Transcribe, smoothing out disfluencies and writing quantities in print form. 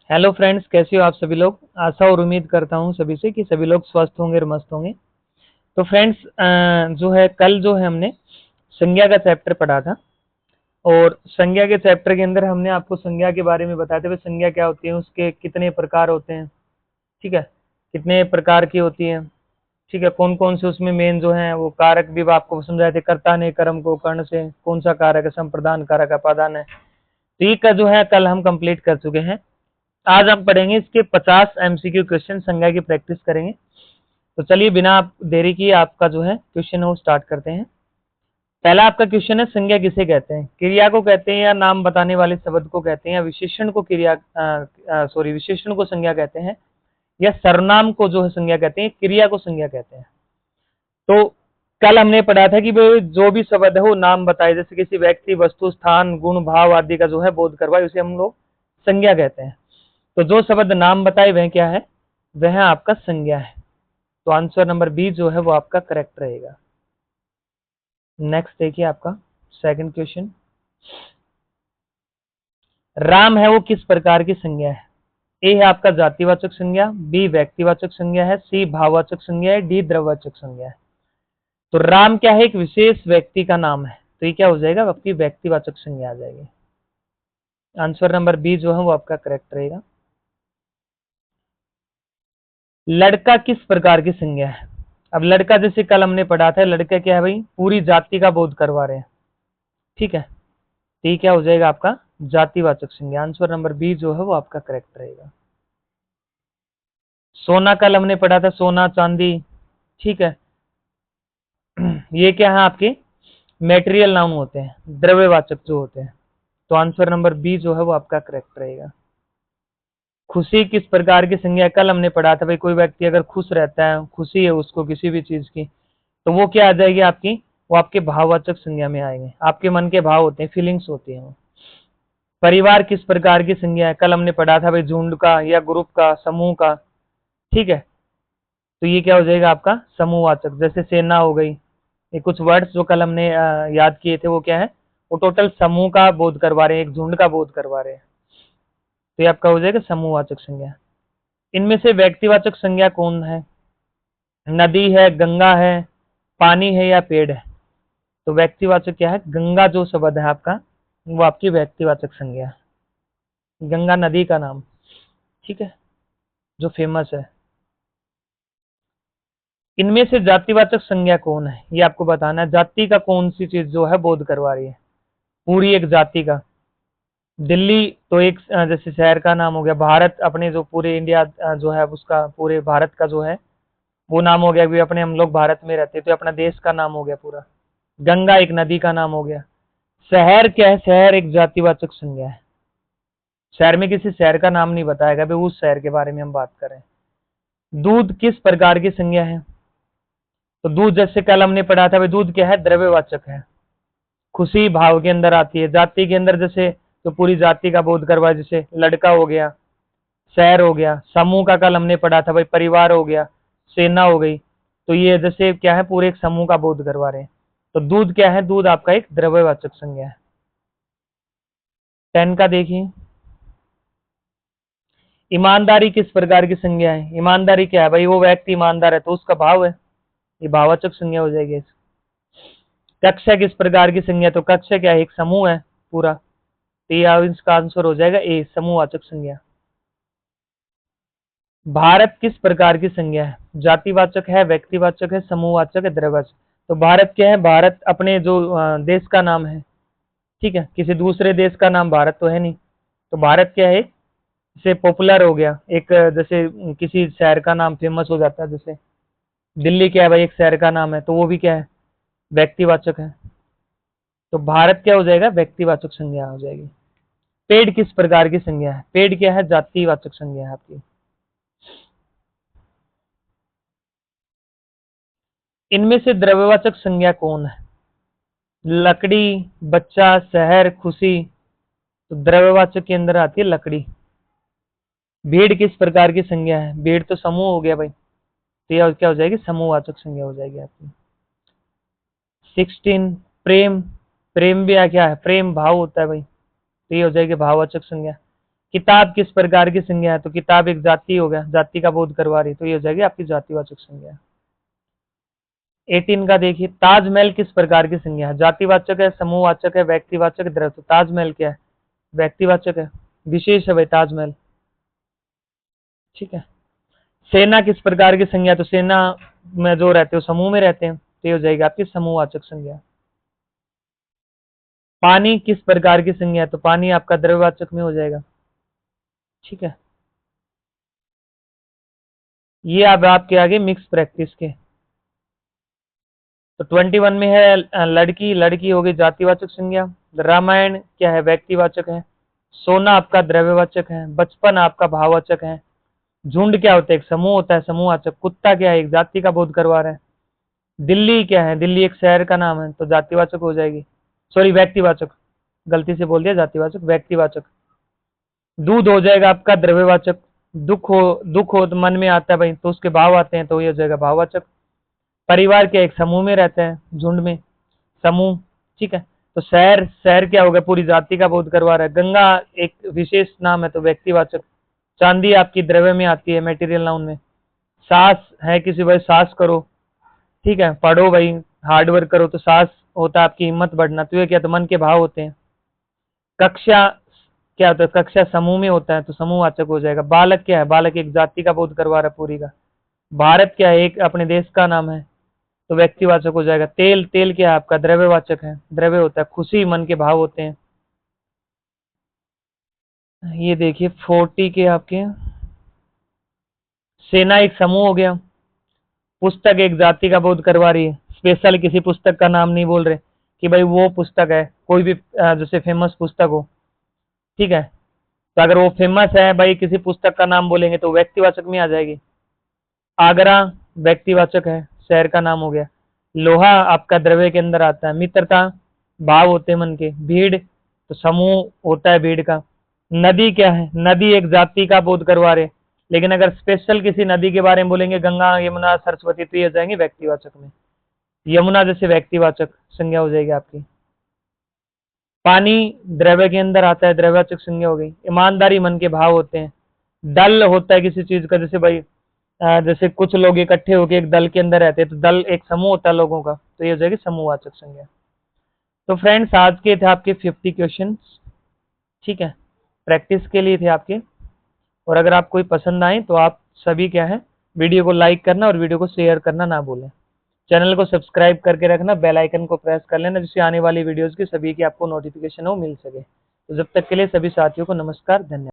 Hello friends, कैसे हो आप सभी लोग। आशा और उम्मीद करता हूँ सभी से कि सभी लोग स्वस्थ होंगे और मस्त होंगे। तो फ्रेंड्स, जो है कल जो है हमने संज्ञा का चैप्टर पढ़ा था। और संज्ञा के चैप्टर के अंदर हमने आपको संज्ञा के बारे में बताते हुए संज्ञा क्या होती है, उसके कितने प्रकार होते हैं, ठीक है, कितने प्रकार की होती है, ठीक है, कौन कौन से उसमें मेन जो है वो कारक भी आपको समझाए थे। कर्ता ने कर्म को कर्ण से, कौन सा कारक है, संप्रदान कारक, अपादान है। तो ये का जो है कल हम कंप्लीट कर चुके हैं। आज हम पढ़ेंगे इसके 50 एमसीक्यू क्वेश्चन, संज्ञा की प्रैक्टिस करेंगे। तो चलिए बिना आप देरी किए आपका जो है क्वेश्चन है वो स्टार्ट करते हैं। पहला आपका क्वेश्चन है, संज्ञा किसे कहते हैं? क्रिया को कहते हैं, या नाम बताने वाले शब्द को कहते हैं, या विशेषण को विशेषण को संज्ञा कहते हैं, या सर्वनाम को जो है संज्ञा कहते हैं, क्रिया को संज्ञा कहते हैं। तो कल हमने पढ़ा था कि भाई जो भी शब्द है वो नाम बताए, जैसे किसी व्यक्ति, वस्तु, स्थान, गुण, भाव आदि का जो है बोध करवाए, उसे हम लोग संज्ञा कहते हैं। तो जो शब्द नाम बताए वह क्या है? वह आपका संज्ञा है। तो आंसर नंबर बी जो है वो आपका करेक्ट रहेगा। नेक्स्ट देखिए आपका सेकंड क्वेश्चन। राम है वो किस प्रकार की संज्ञा है? ए है आपका जातिवाचक संज्ञा, बी व्यक्तिवाचक संज्ञा है, सी भाववाचक संज्ञा है, डी द्रव्यवाचक संज्ञा है। तो राम क्या है? एक विशेष व्यक्ति का नाम है, तो ये क्या हो जाएगा? आपकी व्यक्तिवाचक संज्ञा आ जाएगी। आंसर नंबर बी जो है वो आपका करेक्ट रहेगा। लड़का किस प्रकार की संज्ञा है? अब लड़का जैसे कल हमने पढ़ा था, लड़का क्या है भाई? पूरी जाति का बोध करवा रहे हैं, ठीक है। तो ये क्या हो जाएगा आपका? जातिवाचक संज्ञा। आंसर नंबर बी जो है वो आपका करेक्ट रहेगा। सोना कल हमने पढ़ा था, सोना चांदी, ठीक है। ये क्या है? आपके मेटेरियल नाउन होते हैं, द्रव्यवाचक जो होते हैं। तो आंसर नंबर बी जो है वो आपका करेक्ट रहेगा। खुशी किस प्रकार की संज्ञा? कल हमने पढ़ा था भाई, कोई व्यक्ति अगर खुश रहता है, खुशी है उसको किसी भी चीज की, तो वो क्या आ जाएगी आपकी? वो आपके भाववाचक संज्ञा में आएंगे। आपके मन के भाव होते हैं, फीलिंग्स होती हैं वो। परिवार किस प्रकार की संज्ञा है? कल हमने पढ़ा था भाई, झुंड का या ग्रुप का, समूह का, ठीक है। तो ये क्या हो जाएगा आपका? समूहवाचक। जैसे सेना हो गई, ये कुछ वर्ड्स जो कल हमने याद किए थे, वो क्या है? वो टोटल समूह का बोध करवा रहे हैं, एक झुंड का बोध करवा रहे हैं। तो ये आपका हो जाएगा समूहवाचक संज्ञा। इनमें से व्यक्तिवाचक संज्ञा कौन है? नदी है, गंगा है, पानी है, या पेड़ है? तो व्यक्तिवाचक क्या है? गंगा जो शब्द है आपका, वो आपकी व्यक्तिवाचक संज्ञा है। गंगा नदी का नाम, ठीक है, जो फेमस है। इनमें से जातिवाचक संज्ञा कौन है? ये आपको बताना है। जाति का कौन सी चीज जो है बोध करवा रही है? पूरी एक जाति का। दिल्ली तो एक जैसे शहर का नाम हो गया। भारत, अपने जो पूरे इंडिया जो है उसका, पूरे भारत का जो है वो नाम हो गया, भी अपने हम लोग भारत में रहते हैं तो अपना देश का नाम हो गया पूरा। गंगा एक नदी का नाम हो गया। शहर क्या है? शहर एक जातिवाचक संज्ञा है। शहर में किसी शहर का नाम नहीं बताएगा भाई, उस शहर के बारे में हम बात करें। दूध किस प्रकार की संज्ञा है? तो दूध जैसे कल हमने पढ़ा था भाई, दूध क्या है? द्रव्यवाचक है। खुशी भाव के अंदर आती है। जाति के अंदर जैसे तो पूरी जाति का बोध करवा, जैसे लड़का हो गया, शहर हो गया। समूह का कल हमने पढ़ा था भाई, परिवार हो गया, सेना हो गई। तो ये जैसे क्या है? पूरे एक समूह का बोध करवा रहे हैं। तो दूध क्या है? दूध आपका एक द्रव्यवाचक संज्ञा है। 10 का देखिए। ईमानदारी किस प्रकार की संज्ञा है? ईमानदारी क्या है भाई? वो व्यक्ति ईमानदार है तो उसका भाव है, ये भाववाचक संज्ञा हो जाएगी। कक्षा किस प्रकार की संज्ञा? तो कक्षा क्या है? एक समूह है पूरा। तो ये इसका आंसर हो जाएगा ए, समूहवाचक संज्ञा। भारत किस प्रकार की संज्ञा है? जातिवाचक है, व्यक्तिवाचक है, समूहवाचक है, द्रव्यवाचक। तो भारत क्या है? भारत अपने जो देश का नाम है, ठीक है। किसी दूसरे देश का नाम भारत तो है नहीं। तो भारत क्या है? जैसे पॉपुलर हो गया एक, जैसे किसी शहर का नाम फेमस हो जाता है, जैसे दिल्ली क्या है भाई? एक शहर का नाम है, तो वो भी क्या है? व्यक्तिवाचक है। तो भारत क्या हो जाएगा? व्यक्तिवाचक संज्ञा हो जाएगी। पेड़ किस प्रकार की संज्ञा है? पेड़ क्या है? जातिवाचक संज्ञा है आपकी। इनमें से द्रव्यवाचक संज्ञा कौन है? लकड़ी, बच्चा, शहर, खुशी। तो द्रव्यवाचक के अंदर आती है लकड़ी। भीड़ किस प्रकार की संज्ञा है? भीड़ तो समूह हो गया भाई, तो यह क्या हो जाएगी? समूहवाचक संज्ञा हो जाएगी आपकी। 16 प्रेम। प्रेम भी क्या है? प्रेम भाव होता है भाई, तो ये हो जाएगी भाववाचक संज्ञा। किताब किस प्रकार की संज्ञा है, तो किताब एक जाति हो गया, जाति का बोध करवा रही है, तो ये हो जाएगी आपकी जातिवाचक संज्ञा। 18 का देखिए, ताजमहल किस प्रकार की संज्ञा है, जातिवाचक है, समूहवाचक है, व्यक्तिवाचक, द्रव्य। तो ताजमहल क्या है, व्यक्तिवाचक है, विशेष है भाई ताजमहल, ठीक है। सेना किस प्रकार की संज्ञा, तो सेना में जो रहते हो समूह में रहते हैं, तो ये हो जाएगी आपकी समूहवाचक संज्ञा। पानी किस प्रकार की संज्ञा है, तो पानी आपका द्रव्यवाचक में हो जाएगा, ठीक है। ये अब आपके आगे मिक्स प्रैक्टिस के। तो 21 में है लड़की, लड़की हो गई जातिवाचक संज्ञा। रामायण क्या है, व्यक्तिवाचक है। सोना आपका द्रव्यवाचक है। बचपन आपका भाववाचक है। झुंड क्या होता है, एक समूह होता है, समूहवाचक। कुत्ता क्या है, एक जाति का बोध करवा रहा है। दिल्ली क्या है, दिल्ली एक शहर का नाम है, तो जातिवाचक हो जाएगी, सॉरी व्यक्तिवाचक, गलती से बोल दिया जातिवाचक, व्यक्तिवाचक। दूध हो जाएगा आपका द्रव्यवाचक। दुख हो तो मन में आता है भाई, तो उसके भाव आते हैं, तो ये हो जाएगा भाववाचक। परिवार के एक समूह में रहते हैं, झुंड में, समूह, ठीक है। तो शहर, शहर क्या होगा, पूरी जाति का बोध करवा रहा है। गंगा एक विशेष नाम है, तो व्यक्तिवाचक। चांदी आपकी द्रव्य में आती है, मेटीरियल नाउन में। सास है किसी भाई, सास करो, ठीक है, पढ़ो भाई, हार्ड वर्क करो, तो सास होता है आपकी हिम्मत बढ़ना, तो ये क्या, तो मन के भाव होते हैं। कक्षा क्या होता है, कक्षा समूह में होता है, तो समूहवाचक हो जाएगा। बालक क्या है, बालक एक जाति का बोध करवा रहा है पूरी का। भारत क्या है, एक अपने देश का नाम है, तो व्यक्तिवाचक हो जाएगा। तेल, तेल क्या है आपका, द्रव्यवाचक है, द्रव्य होता है। खुशी मन के भाव होते हैं। ये देखिए 40 के आपके, सेना एक समूह हो गया। पुस्तक एक जाति का बोध करवा रही है। स्पेशल किसी पुस्तक का नाम नहीं बोल रहे कि भाई वो पुस्तक है, कोई भी जैसे फेमस पुस्तक हो, ठीक है, तो अगर वो फेमस है भाई, किसी पुस्तक का नाम बोलेंगे तो व्यक्तिवाचक में आ जाएगी। आगरा व्यक्तिवाचक है, शहर का नाम हो गया। लोहा आपका द्रव्य के अंदर आता है। मित्रता भाव होते हैं मन के। भीड़ तो समूह होता है भीड़ का। नदी क्या है, नदी एक जाति का बोध करवा रहे, लेकिन अगर स्पेशल किसी नदी के बारे में बोलेंगे, गंगा यमुना सरस्वती, तो ये जाएंगे व्यक्तिवाचक में। यमुना जैसे व्यक्तिवाचक संज्ञा हो जाएगी आपकी। पानी द्रव्य के अंदर आता है, द्रव्यवाचक संज्ञा हो गई। ईमानदारी मन के भाव होते हैं। दल होता है किसी चीज का, जैसे भाई जैसे कुछ लोग इकट्ठे होकर एक दल के अंदर रहते हैं, तो दल एक समूह होता है लोगों का, तो ये हो जाएगी समूहवाचक संज्ञा। तो फ्रेंड्स आज के थे आपके 50 क्वेश्चन, ठीक है, प्रैक्टिस के लिए थे आपके। और अगर आप कोई पसंद आए तो आप सभी क्या है, वीडियो को लाइक करना और वीडियो को शेयर करना ना भूलें। चैनल को सब्सक्राइब करके रखना, बेल आइकन को प्रेस कर लेना, जिससे आने वाली वीडियोस की सभी की आपको नोटिफिकेशन हो मिल सके। तो जब तक के लिए सभी साथियों को नमस्कार, धन्यवाद।